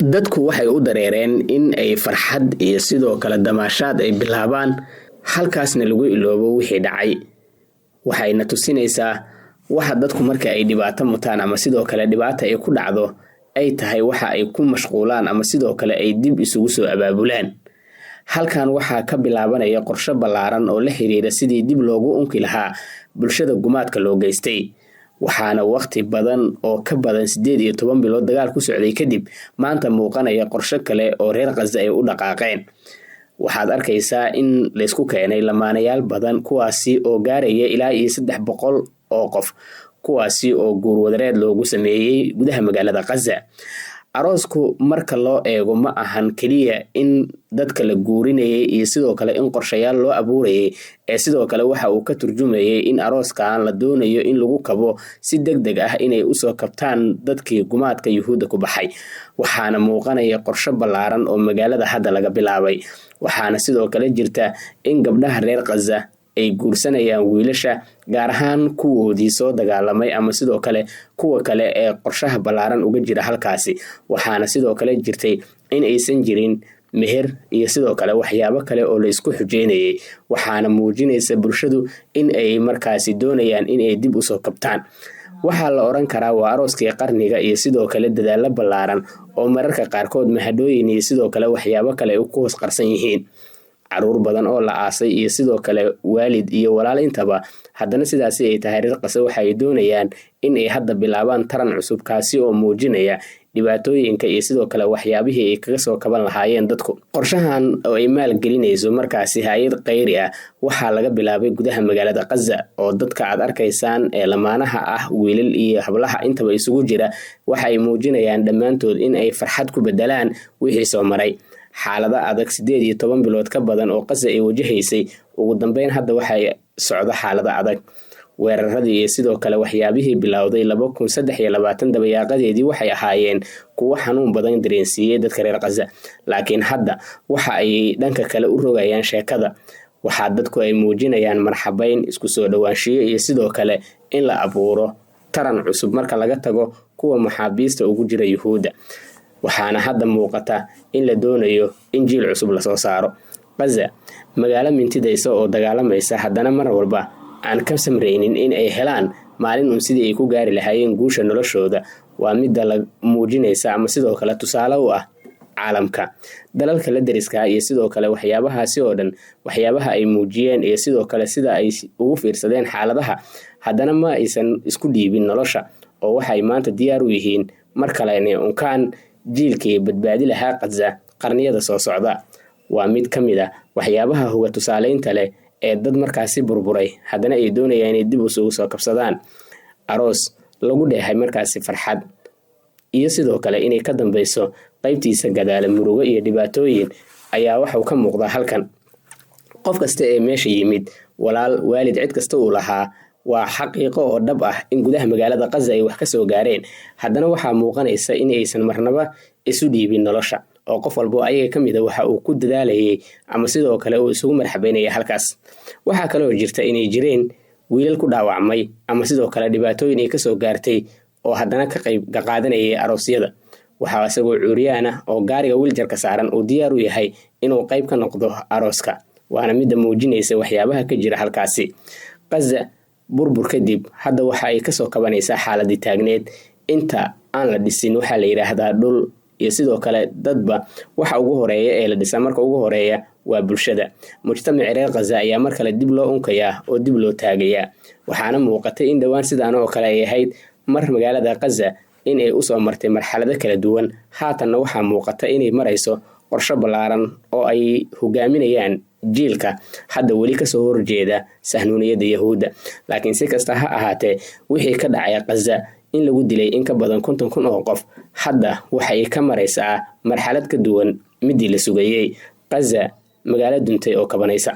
dadku waxay u dareereen in ay farxad iyo sidoo kale damaashaad ay bilaabaan, halkaasna lagu iloobo wixii dhacay. Waxayna tusinaysaa waxa dadku marka ay dhibaato mutaan ama sidoo kale dhibaato ay ku dhacdo ay tahay waxa ay ku mashquulaan ama sidoo kale ay dib isugu soo abaabulaan. Halkan waxaa ka bilaabanaya qorshe ballaaran oo la xiriira sidii dib loogu unki lahaa bulshada gumaadka loo geystay. Waxaana waqti badan oo ka badan 18 bilood dagaal ku socday kadib maanta muuqanaya qorshe kale oo reer Gaza ay u dhaqaaqeen. Waxaad arkaysaa in la isku keenay lamaanayaal badan kuwaasi oo gaaraya ilaa 300 oo qof, kuwaasi oo guur wadareed loogu sameeyay gudaha magaalada Gaza. Aroosku marka loo eego ma ahan kaliya in dadka la guurinayay iyo sidoo kale in qorshayaal loo abuurayay, ee sidoo kale waxa uu ka turjumayay in arooskan la doonayo in lagu kabo si degdeg ah inay u soo kabtaan dadkii gumaadka Yuhuudda ku baxay. Waxaana muuqanaya qorshe ballaaran oo magaalada hadda laga bilaabay. Waxaana sidoo kale jirta in gabdhaha reer Gaza ay guursanayaan wiilasha, gaar ahaan kuwoodii soo dagaalamay ama sidoo kale kuwa kale ee qorshaha ballaaran uga jira halkaasi. Waxaana sidoo kale jirtay in aysan jirin meher iyo sidoo kale waxyaabo kale oo la isku xujeynayay. Waxaana muujinaysa bulshadu in ay markaasi doonayaan in ay dib u soo kabtaan. Waxaa la oran karaa waa arooskii qarniga iyo sidoo kale dadaalo ballaaran oo mararka qaarkood mahadooyin iyo sidoo kale waxyaabo kale ku hoos qarsan yihiin. Caruur badan oo la aasay iyo sidoo kale waalid iyo walaal intaba, haddana sidaasi ay tahay reer Gaza waxay doonayaan in ay hadda bilaabaan taran cusub, kaasi oo muujinaya dhibaatooyinka iyo sidoo kale waxyaabihii ay kaga soo kaban lahaayeen dadku. Qorshahan oo ay maalgelinayso markaasi hay'ad khayri ah waxaa laga bilaabay gudaha magaalada Gaza, oo dadka aad arkaysaan ee lamaanaha ah, wiilal iyo hablaha intaba isugu jira, waxay muujinayaan dhammaantood in ay farxad ku bedelaan wixii soo maray. Xaalada adag 18 bilood ka badan oo Gaza ay wajahaysay, ugu dambeyn hadda waxay socdo xaalada adag. Weeraradii iyo sidoo kale waxyaabihii bilowday 2023 dabayaaqadeedii waxay ahaayeen kuwo xanuun badan dareensiiyay dadka reer Gaza. Laakiin hadda waxa ay dhanka kale u rogayaan sheekada. Waxa dadku ay muujinayaan marxabayn, isku soo dhawaanshiyo iyo sidoo kale in la abuuro taran cusub marka laga tago kuwa maxaabiista ugu jira Yuhuudda. Waxaana hadda muuqata in la doonayo in jiil cusub la soo saaro. Gaza, magaalo mintidaysa oo dagaalamaysa, haddana mar walba aan ka samreynin in ay helaan maalin sidii ay ku gaari lahaayeen guusha noloshooda, waa midda la muujinaysa ama sidoo kale tusaale u ah caalamka. Dalalka la deriska iyo sidoo kale waxyaabahaasi oo dhan, waxyaabaha ay muujiyeen iyo sidoo kale sida ay ugu fiirsadeen xaaladaha, haddana ma aysan isku dhiibin nolosha, oo waxay maanta diyaar u yihiin mar kale inay unkaan jiilkii badbaadi lahaa Gaza qarniyada soo socda. Waa mid ka mid ah waxyaabaha huga tusaaleynta leh ee dad markaasi burburay haddana ay doonayaan inay dib u soo kabsadaan. Aroos lagu dheehay markaasi farxad iyo sidoo kale inay ka dambayso qaybtiisa gadaala murugo iyo dhibaatooyin ayaa waxa uu ka muuqda halkan. Qof kasta ee meesha yimid, walaal, waalid, cid kasta uu lahaa, waa xaqiiqo oo dhab ah in gudaha magaalada Gaza ay wax ka soo gaareen. Haddana waxaa muuqanaysa in aysan marnaba isu dhiibin nolosha, oo qof walba ayaga ka mid ah waxa uu ku dadaalayay ama sidoo kale uu isugu marxabeynaya halkaas. Waxaa kale oo jirta inay jireen wiilal ku dhaawacmay ama sidoo kale dhibaatooyin ay ka soo gaartay oo haddana ka qayb qaadanayay aroosyada. Waxaa isagoo cuuriyaan ah oo gaariga wiiljarka saaran uu diyaar u yahay inuu qayb ka noqdo arooska. Waana midda muujinaysa waxyaabaha ka jira halkaasi. Gaza burbur kadib hadda waxa ay ka soo kabanaysaa xaaladii taagneed. Inta aan la dhisin waxaa la yiraahdaa dhul iyo sidoo kale dadba waxa ugu horeeya ee la dhisa marka ugu horeeya waa bulshada. Mujtamaca reer Gaza ayaa mar kale dib loo unkayaa oo dib loo taagayaa. Waxaana muuqatay in dhawaan sidaan oo kale ay ahayd mar magaalada Gaza in ay u soo martay marxalado kala duwan. Haatanna waxaa muuqata inay marayso qorshe ballaaran oo ay hogaaminayaan jiilka hadda weli ka soo horjeeda sahnuuniyada Yahuudda. Laakiin si kasta ha ahaatee, wixii ka dhacay Gaza in lagu dilay in ka badan 50,000 oo qof, hadda waxay ka maraysaa marxalad ka duwan midii la sugayay. Gaza, magaalo duntay oo kabanaysa.